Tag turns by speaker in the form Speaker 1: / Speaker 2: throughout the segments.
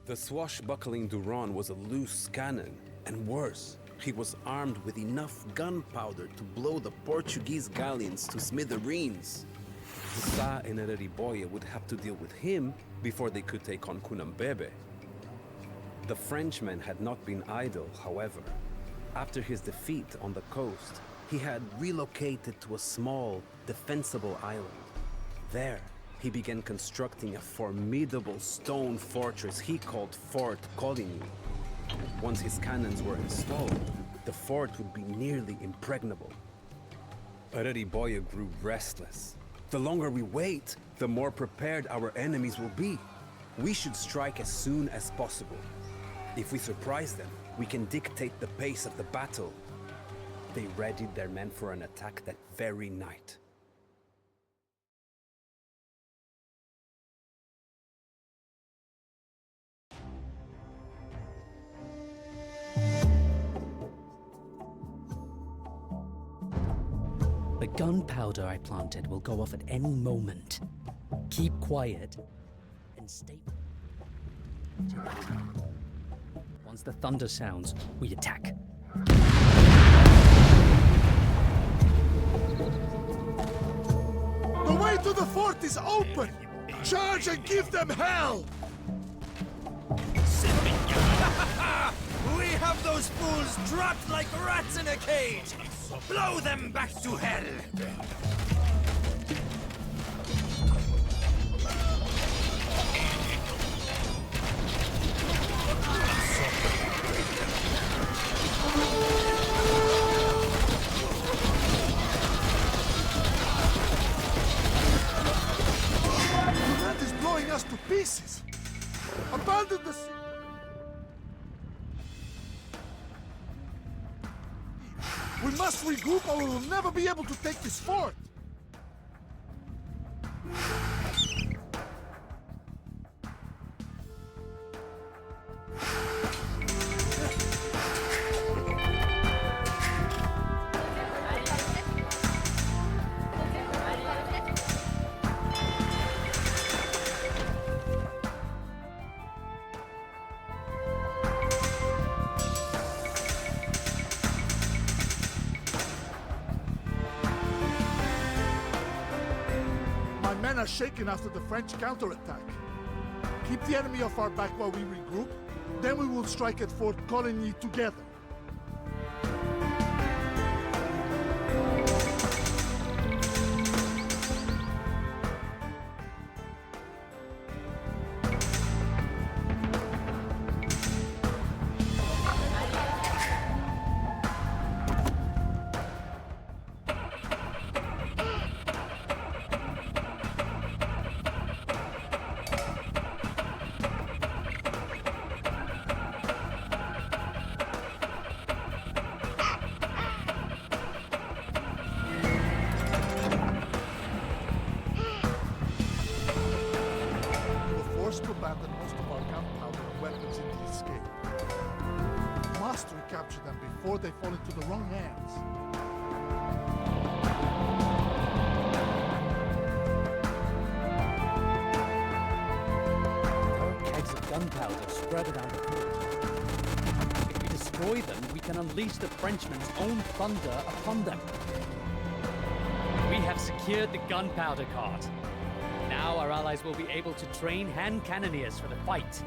Speaker 1: The swashbuckling Duran was a loose cannon, and worse, he was armed with enough gunpowder to blow the Portuguese galleons to smithereens. Sa and Ereriboye would have to deal with him before they could take on Cunhambebe. The Frenchman had not been idle, however. After his defeat on the coast, he had relocated to a small, defensible island. There, he began constructing a formidable stone fortress he called Fort Coligny. Once his cannons were installed, the fort would be nearly impregnable. Ereriboye grew restless. The longer we wait, the more prepared our enemies will be. We should strike as soon as possible. If we surprise them, we can dictate the pace of the battle. They readied their men for an attack that very night.
Speaker 2: The gunpowder I planted will go off at any moment. Keep quiet and stay. Once the thunder sounds, we attack.
Speaker 3: The way to the fort is open! Charge and give them hell!
Speaker 4: We have those fools trapped like rats in a cage! Blow them back to hell!
Speaker 3: That is blowing us to pieces! Abandon the city! We must regroup or we will never be able to take this fort! Men are shaken after the French counterattack. Keep the enemy off our back while we regroup, then we will strike at Fort Coligny together. Abandon most of our gunpowder and weapons in the escape. We must recapture them before they fall into the wrong hands.
Speaker 2: There are kegs of gunpowder spread around the fort. If we destroy them, we can unleash the Frenchmen's own thunder upon them. We have secured the gunpowder cart. Now our allies will be able to train hand cannoneers for the fight.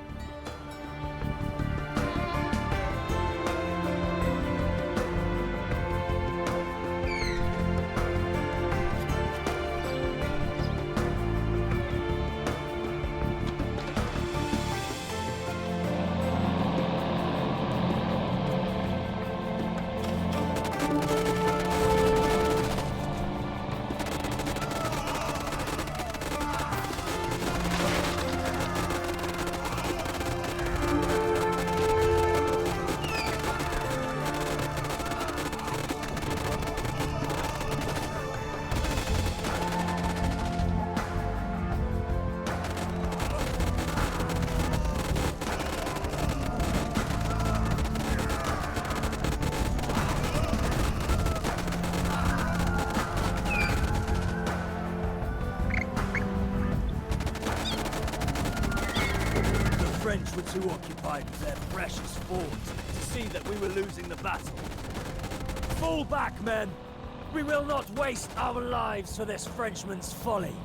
Speaker 4: French were too occupied with their precious forts to see that we were losing the battle. Fall back, men! We will not waste our lives for this Frenchman's folly.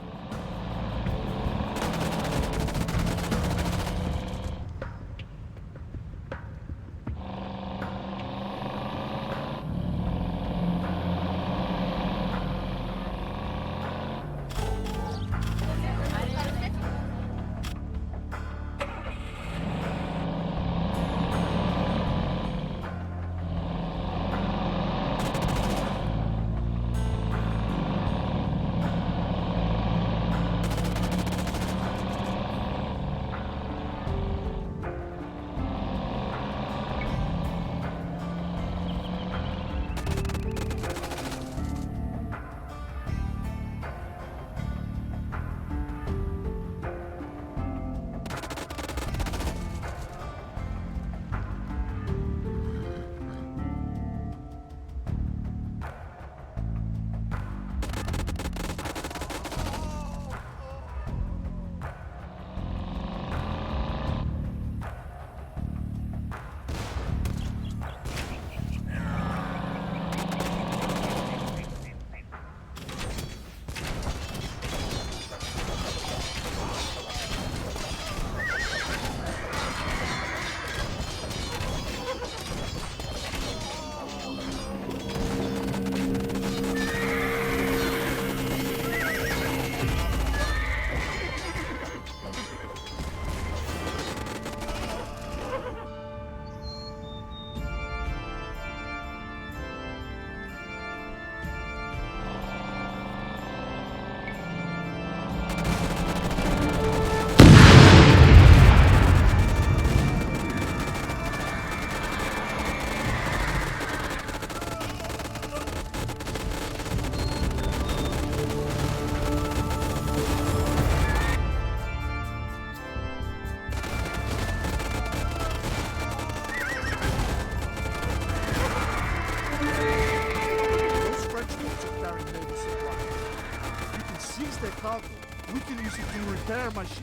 Speaker 3: We can use it to repair my ships.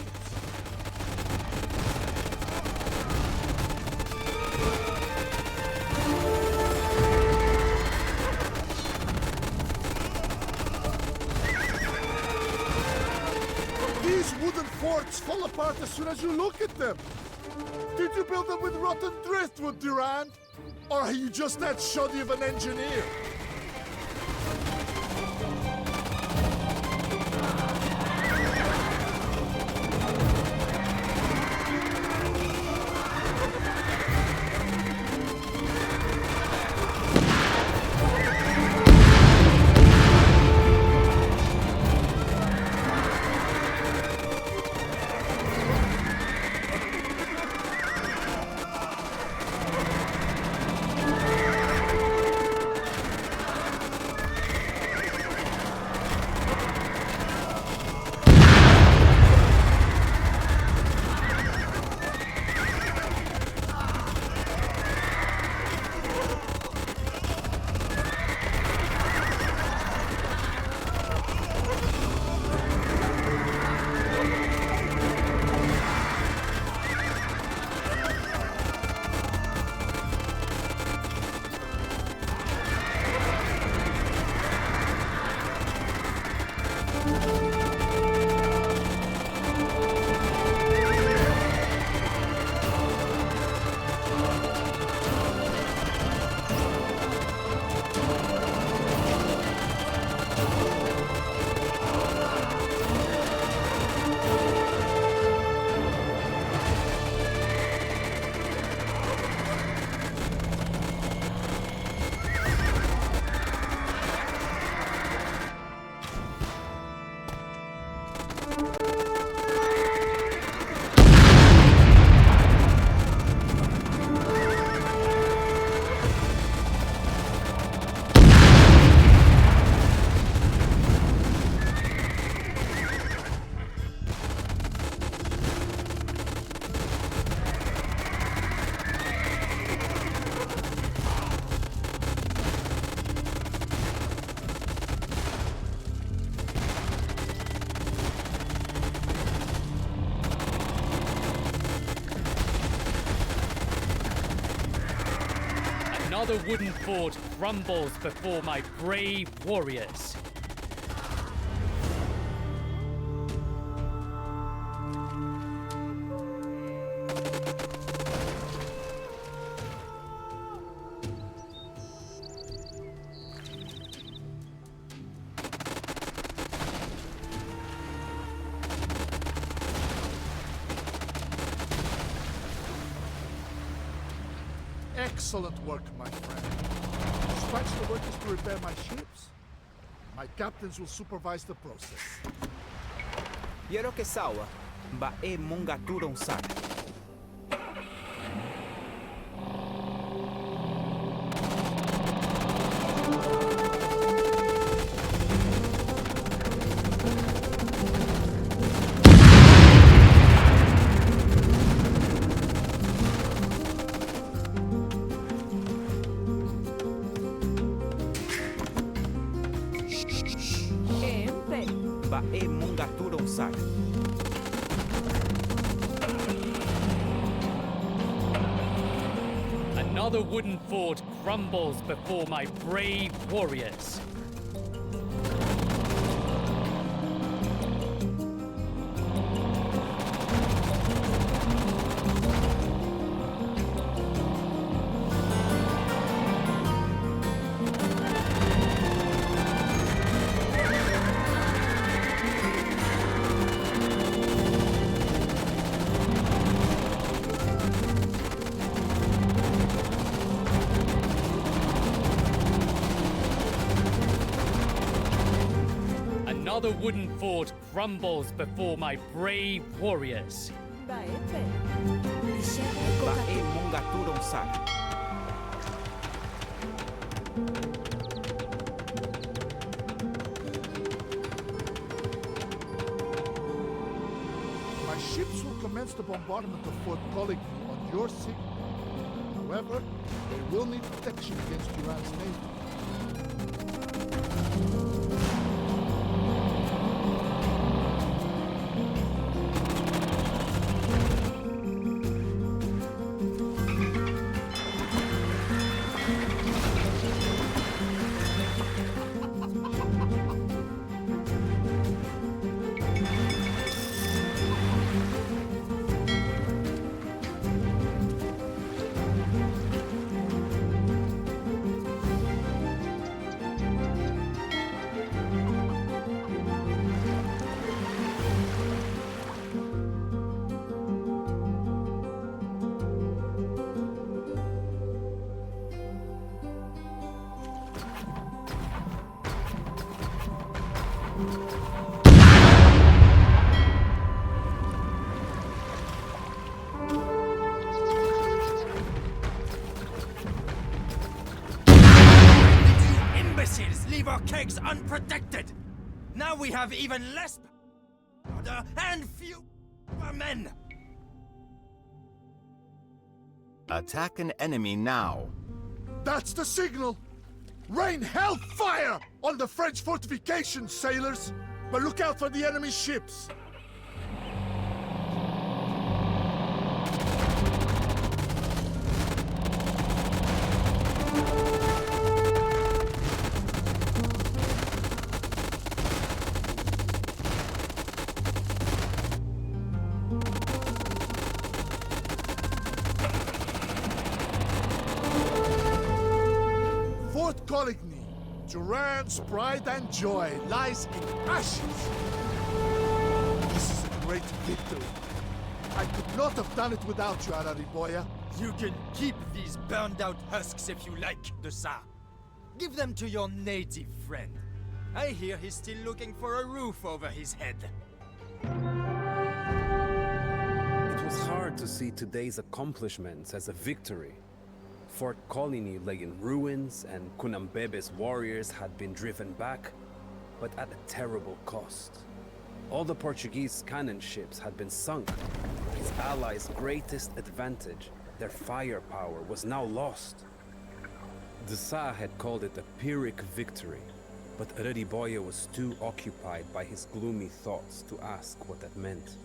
Speaker 3: These wooden forts fall apart as soon as you look at them. Did you build them with rotten driftwood, Durand? Or are you just that shoddy of an engineer?
Speaker 2: Another wooden fort crumbles before my brave warriors.
Speaker 3: Excellent work, my friend. Dispatch the workers to repair my ships. My captains will supervise the process.
Speaker 5: Yero que sawa, ba e munga turong sak. Ba e munga turong sak.
Speaker 2: Another wooden fort crumbles before my brave warriors. Another wooden fort crumbles before my brave warriors.
Speaker 5: Ba e munga turong sak.
Speaker 3: My ships will commence the bombardment of Fort Coligny on your signal. However, they will need protection against Duran's navy.
Speaker 4: Imbeciles leave our kegs unprotected! Now we have even less powder and fewer men!
Speaker 6: Attack an enemy now.
Speaker 3: That's the signal! Rain hellfire on the French fortifications, sailors! But look out for the enemy ships! Fort Coligny, Duran's pride and joy, lies in ashes. This is a great victory. I could not have done it without you, Arariboya.
Speaker 4: You can keep these burned out husks if you like, the Tsar. Give them to your native friend. I hear he's still looking for a roof over his head.
Speaker 1: It was hard to see today's accomplishments as a victory. Fort Coligny lay in ruins, and Kunambebe's warriors had been driven back, but at a terrible cost. All the Portuguese cannon ships had been sunk. His allies' greatest advantage, their firepower, was now lost. The Tsar had called it a Pyrrhic victory, but Arariboya was too occupied by his gloomy thoughts to ask what that meant.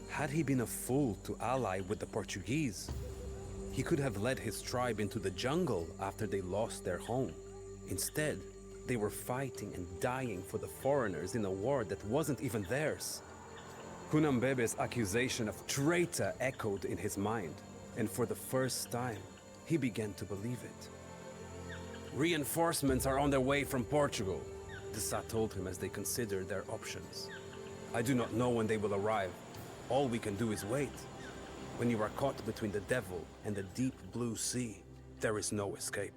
Speaker 1: Had he been a fool to ally with the Portuguese? He could have led his tribe into the jungle after they lost their home. Instead, they were fighting and dying for the foreigners in a war that wasn't even theirs. Hunambebe's accusation of traitor echoed in his mind, and for the first time, he began to believe it. Reinforcements are on their way from Portugal, Dessa told him as they considered their options. I do not know when they will arrive. All we can do is wait. When you are caught between the devil and the deep blue sea, there is no escape.